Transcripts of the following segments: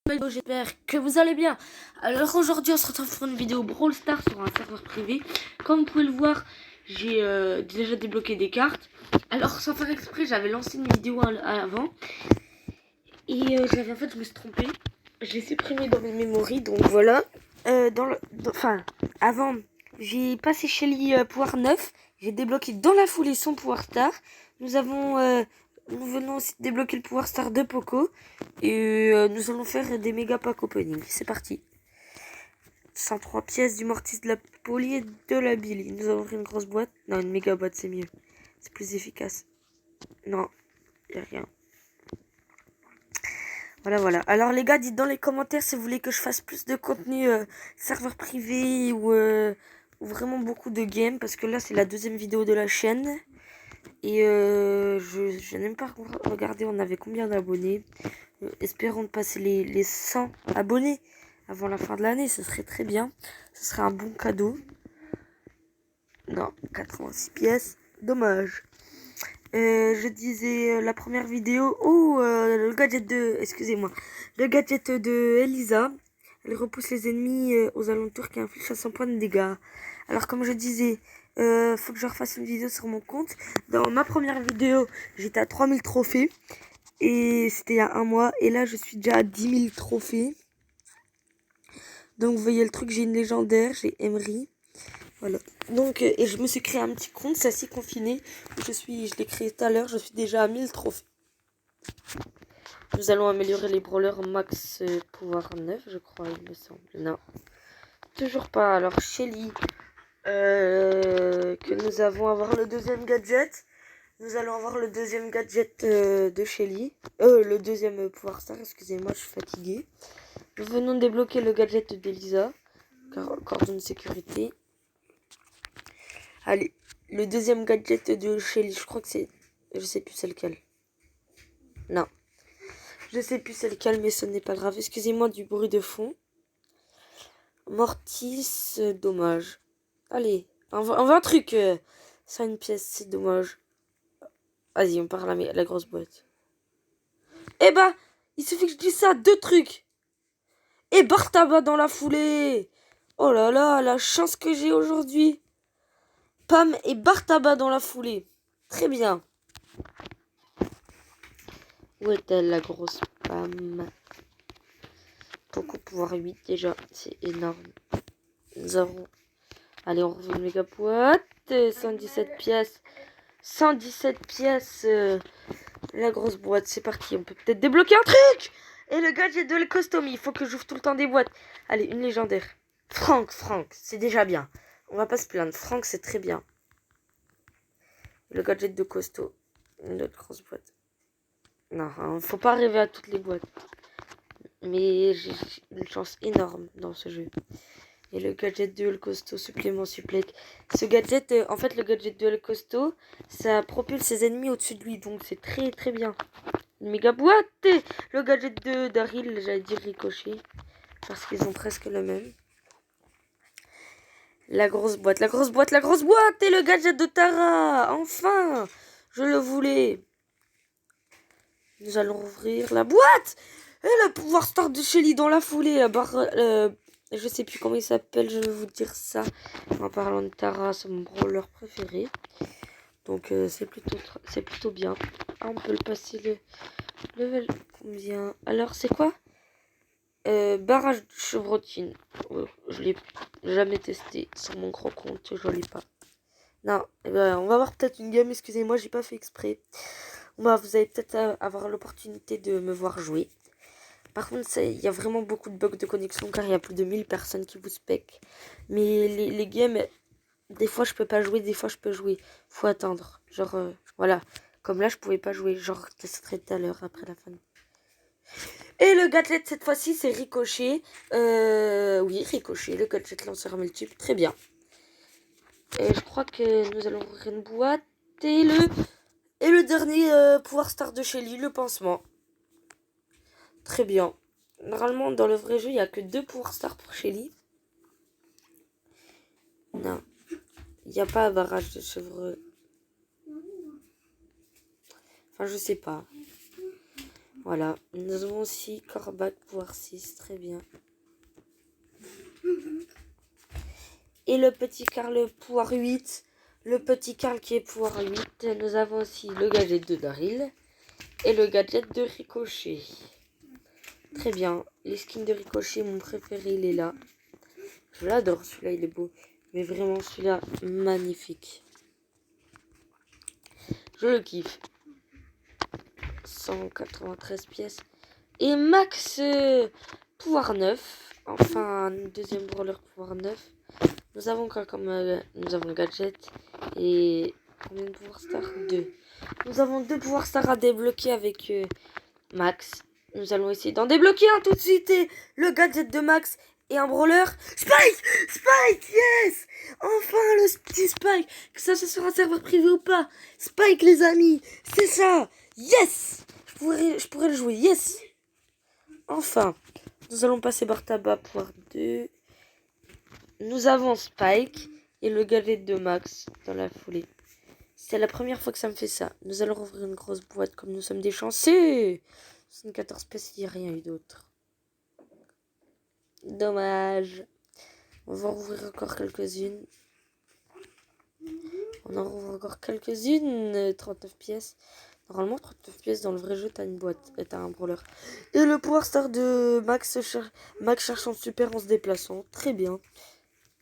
J'espère que vous allez bien. Alors aujourd'hui on se retrouve pour une vidéo Brawl Stars sur un serveur privé. Comme vous pouvez le voir, j'ai déjà débloqué des cartes. Alors sans faire exprès, j'avais lancé une vidéo avant et je me suis trompée. Je l'ai supprimé dans mes mémories, donc voilà. Avant, j'ai passé Shelly pouvoir 9. J'ai débloqué dans la foulée son pouvoir star. Nous venons aussi de débloquer le pouvoir star de Poco. Et nous allons faire des méga pack opening. C'est parti. 103 pièces du Mortis, de la Poly et de la Billy. Nous avons pris une grosse boîte. Non, une méga boîte, c'est mieux. C'est plus efficace. Non, y a rien. Voilà. Alors les gars, dites dans les commentaires si vous voulez que je fasse plus de contenu serveur privé ou vraiment beaucoup de games. Parce que là, c'est la deuxième vidéo de la chaîne. Et je n'aime pas regarder, on avait combien d'abonnés. Espérons de passer les 100 abonnés avant la fin de l'année. Ce serait très bien. Ce serait un bon cadeau. Non, 86 pièces. Dommage. Je disais la première vidéo. Le gadget de... Excusez-moi. Le gadget de Elisa. Elle repousse les ennemis aux alentours qui infligent 500 points de dégâts. Alors comme je disais... faut que je refasse une vidéo sur mon compte. Dans ma première vidéo, j'étais à 3000 trophées. Et c'était il y a un mois. Et là, je suis déjà à 10 000 trophées. Donc, vous voyez le truc, j'ai une légendaire. J'ai Emery. Voilà. Donc, et je me suis créé un petit compte. C'est assez confiné. Je l'ai créé tout à l'heure. Je suis déjà à 1000 trophées. Nous allons améliorer les brawlers max pouvoir 9, je crois, il me semble. Non. Toujours pas. Alors, Shelly. Que nous allons avoir le deuxième gadget. Nous allons avoir le deuxième gadget de Shelly. Le deuxième pouvoir star, excusez-moi, je suis fatiguée. Nous venons de débloquer le gadget d'Elisa. Cordon de sécurité. Allez, le deuxième gadget de Shelly, je crois que c'est... Je sais plus c'est lequel. Non. Je sais plus c'est lequel, mais ce n'est pas grave. Excusez-moi du bruit de fond. Mortis, dommage. Allez, on va un truc. Ça, une pièce, c'est dommage. Vas-y, on part à la grosse boîte. Eh bah, il suffit que je dise ça, 2 trucs. Et Bartaba dans la foulée. Oh là là, la chance que j'ai aujourd'hui. Pam et Bartaba dans la foulée. Très bien. Où est-elle, la grosse Pam? Poco pouvoir 8 déjà, c'est énorme. Nous avons... Allez, on refait une méga boîte. 117 pièces. 117 pièces. La grosse boîte, c'est parti. On peut peut-être débloquer un truc. Et le gadget de l'Custom, il faut que j'ouvre tout le temps des boîtes. Allez, une légendaire. Franck, c'est déjà bien. On va pas se plaindre. Franck, c'est très bien. Le gadget de costaud. Une autre grosse boîte. Non, hein, faut pas rêver à toutes les boîtes. Mais j'ai une chance énorme dans ce jeu. Et le gadget de El Costaud, supplément supplec. Ce gadget, en fait, le gadget de El Costaud, ça propulse ses ennemis au-dessus de lui. Donc, c'est très, très bien. Une méga boîte. Le gadget de Daryl, j'allais dire ricochet. Parce qu'ils ont presque le même. La grosse boîte. Et le gadget de Tara. Enfin, je le voulais. Nous allons ouvrir la boîte. Et le pouvoir star de Shelly dans la foulée. La barre... je sais plus comment il s'appelle, je vais vous dire ça. En parlant de Tara, c'est mon brawler préféré. Donc c'est plutôt bien. Ah, on peut le passer le level combien? Alors c'est quoi? Barrage de chevrotine. Je l'ai jamais testé sur mon gros compte, je l'ai pas. Non, on va avoir peut-être une game, excusez-moi, j'ai pas fait exprès. Vous allez peut-être avoir l'opportunité de me voir jouer. Par contre, il y a vraiment beaucoup de bugs de connexion car il y a plus de 1000 personnes qui vous spec. Mais les games, des fois je peux pas jouer, des fois je peux jouer. Faut attendre. Genre, voilà. Comme là, je pouvais pas jouer. Genre, je testerai tout à l'heure après la fin. Et le gadget cette fois-ci, c'est Ricochet. Oui, Ricochet, le gadget lanceur multiple. Très bien. Et je crois que nous allons ouvrir une boîte. Et le dernier pouvoir star de Shelly, le pansement. Très bien. Normalement, dans le vrai jeu, il n'y a que 2 pouvoirs stars pour Shelly. Non. Il n'y a pas un barrage de chevreux. Enfin, je sais pas. Voilà. Nous avons aussi Corbac pouvoir 6. Très bien. Et le petit Karl pouvoir 8. Le petit Karl qui est pouvoir 8. Nous avons aussi le gadget de Daryl. Et le gadget de Ricochet. Très bien. Les skins de Ricochet, mon préféré, il est là. Je l'adore, celui-là, il est beau. Mais vraiment, celui-là, magnifique. Je le kiffe. 193 pièces. Et max pouvoir 9. Enfin, deuxième brawler pouvoir 9. Nous avons quoi comme... nous avons gadget. Et combien de pouvoir star? 2. Nous avons 2 pouvoirs stars à débloquer avec Max. Nous allons essayer d'en débloquer un tout de suite. Et le gadget de Max et un brawler. Spike! Spike! Yes! Enfin le petit Spike! Que ça soit sur un serveur privé ou pas. Spike les amis! C'est ça! Yes! Je pourrais le jouer. Yes! Enfin. Nous allons passer par tabac pouvoir 2. Nous avons Spike et le gadget de Max dans la foulée. C'est la première fois que ça me fait ça. Nous allons ouvrir une grosse boîte comme nous sommes des chanceux. 74 pièces, il n'y a rien eu d'autre. Dommage. On va ouvrir encore quelques-unes. On en rouvre encore quelques-unes. 39 pièces. Normalement, 39 pièces dans le vrai jeu, t'as une boîte. T'as un brawler. Et le pouvoir star de Max, Max cherchant super en se déplaçant. Très bien.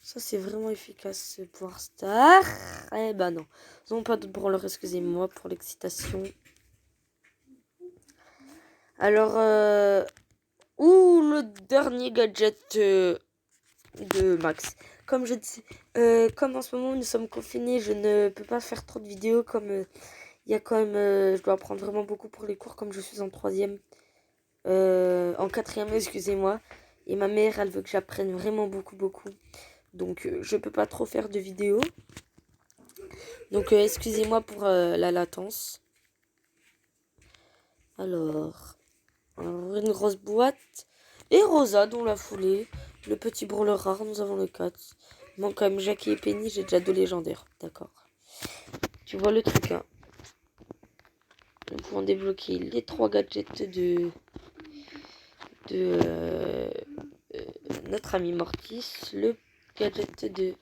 Ça, c'est vraiment efficace, ce pouvoir star. Eh ben non. Nous n'avons pas de brawler, excusez-moi pour l'excitation. Alors, le dernier gadget de Max. Comme je dis, comme en ce moment nous sommes confinés, je ne peux pas faire trop de vidéos. Comme il y a quand même, je dois apprendre vraiment beaucoup pour les cours, comme je suis en 3e, en 4e, excusez-moi. Et ma mère, elle veut que j'apprenne vraiment beaucoup. Donc, je peux pas trop faire de vidéos. Donc, excusez-moi pour la latence. Alors, on va ouvrir une grosse boîte. Et Rosa, dans la foulée. Le petit brawler rare, nous avons le 4. Il manque quand même Jackie et Penny, j'ai déjà 2 légendaires. D'accord. Tu vois le truc, hein. Nous pouvons débloquer les 3 gadgets de notre ami Mortis, le gadget de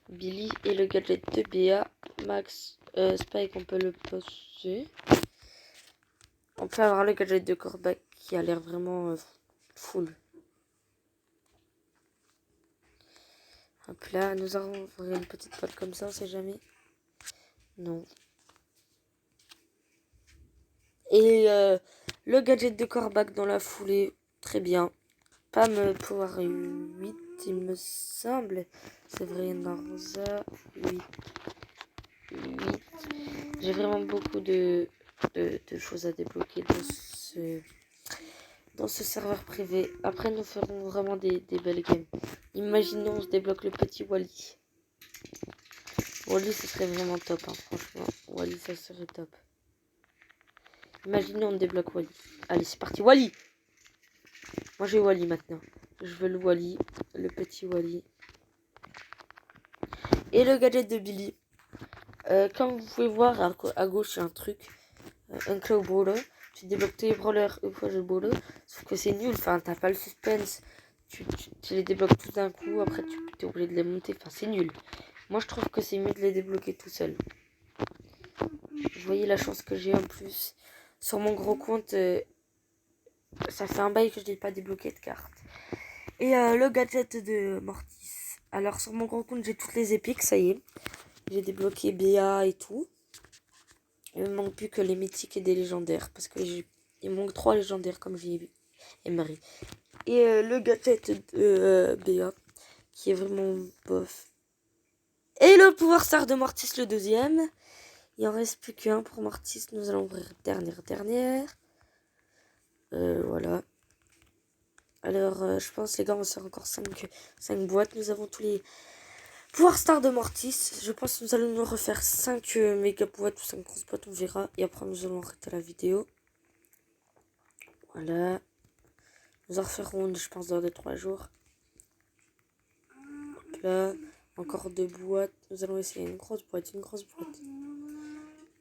Billy et le gadget de Béa. Max, Spike, on peut le passer. On peut avoir le gadget de Corbac qui a l'air vraiment full. Hop là, nous allons ouvrir une petite boîte comme ça, on sait jamais. Non. Et le gadget de Corbac dans la foulée, très bien. Pam pouvoir 8, il me semble. C'est vrai, Narza 8. J'ai vraiment beaucoup de choses à débloquer dans ce serveur privé. Après, nous ferons vraiment des belles games. Imaginons, on se débloque le petit Wally. Wally, ce serait vraiment top, hein, franchement. Wally, ça serait top. Imaginons, on débloque Wally. Allez, c'est parti, Wally! Moi, j'ai Wally maintenant. Je veux le Wally, le petit Wally. Et le gadget de Billy. Comme vous pouvez voir, à gauche, il y a un truc. Un club brawler. Tu débloques tous les brawlers une fois le brawler. Sauf que c'est nul. Enfin, t'as pas le suspense. Tu les débloques tout d'un coup. Après, tu es obligé de les monter. Enfin, c'est nul. Moi, je trouve que c'est mieux de les débloquer tout seul. Vous voyez la chance que j'ai en plus. Sur mon gros compte, ça fait un bail que je n'ai pas débloqué de carte. Et le gadget de Mortis. Alors, sur mon gros compte, j'ai toutes les épiques. Ça y est. J'ai débloqué BA et tout. Il me manque plus que les mythiques et des légendaires. Parce que il me manque 3 légendaires comme j'ai vu. Et Marie. Et le gadget de BA. Qui est vraiment bof. Et le pouvoir star de Mortis le deuxième. Il en reste plus qu'un pour Mortis. Nous allons ouvrir dernière. Voilà. Alors je pense les gars on va faire encore 5 boîtes. Nous avons tous les pouvoirs stars de Mortis. Je pense que nous allons nous refaire 5 méga boîtes ou 5 grosses boîtes, on verra. Et après nous allons arrêter la vidéo. Voilà. Nous en referons une, je pense, dans 2-3 jours. Hop là. Encore 2 boîtes. Nous allons essayer une grosse boîte.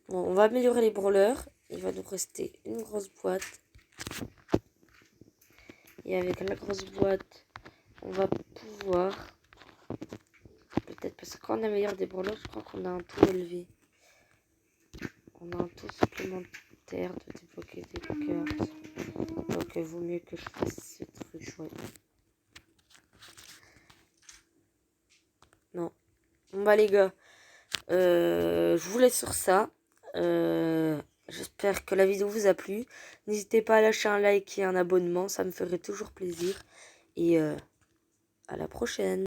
Bon, on va améliorer les brawlers. Il va nous rester une grosse boîte. Et avec la grosse boîte, on va pouvoir... Peut-être parce que quand on a meilleur débranleur, je crois qu'on a un taux élevé. On a un taux supplémentaire de débloquer des cartes. Donc il vaut mieux que je fasse ce truc, ouais. Non. Bon bah les gars, je vous laisse sur ça. J'espère que la vidéo vous a plu. N'hésitez pas à lâcher un like et un abonnement, ça me ferait toujours plaisir. Et à la prochaine.